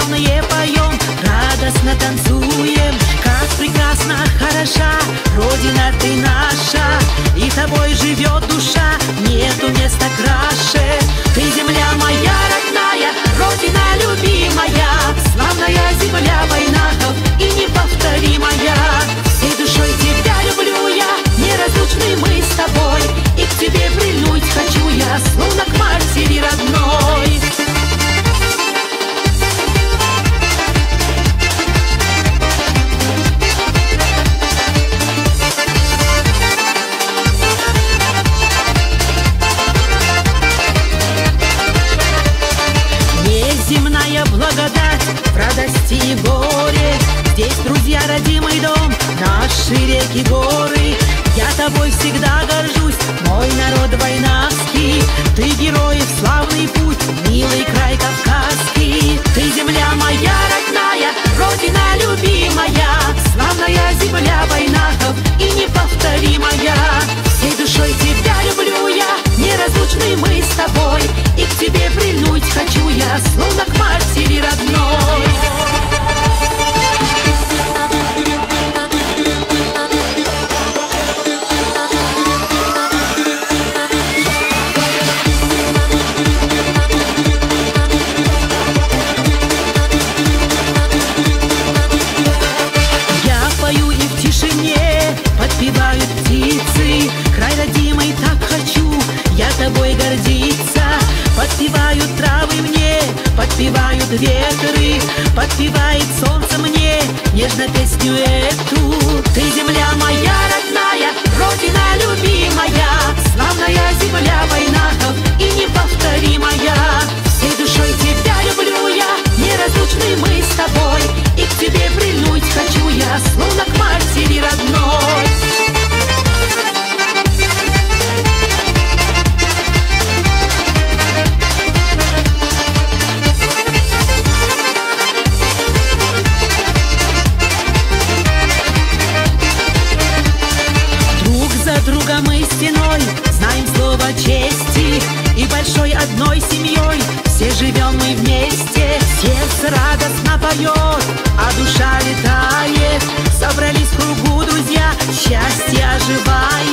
славное поем, радостно танцуем. Как прекрасна, хороша Родина ты наша, и тобой живет душа, нету места краше. Ты земля моя родная, Родина любимая, славная земля войнахов и неповторимая. Всей душой тебя люблю я, неразлучны мы с тобой, и к тебе прильнуть хочу я, словно к матери родной. Неземная благодать в радости и горе, здесь, друзья, родимый дом, наши реки, горы. Я тобой всегда горжусь, мой народ войнавский. Ты героев славный путь, милый край кавказский. Ты земля моя родная, Родина любимая, славная земля войнахов и неповторимая. Всей душой тебя люблю я, неразлучны мы с тобой, и к тебе прильнуть хочу я, словно к матери родной. Подпевают птицы, край родимый, так хочу я тобой гордиться. Подпевают травы мне, подпевают ветры, подпевает солнце мне нежно песню эту. Ты земля моя родная, Родина любимая, славная земля войнахов и неповторимая. Всей душой тебя люблю я, неразлучны мы с тобой, и к тебе прильнуть хочу я, словно к матери родной. Друга мы стеной знаем слово чести, и большой одной семьей все живем мы вместе. Сердце радостно поет, а душа летает, собрались в кругу друзья, счастье оживает.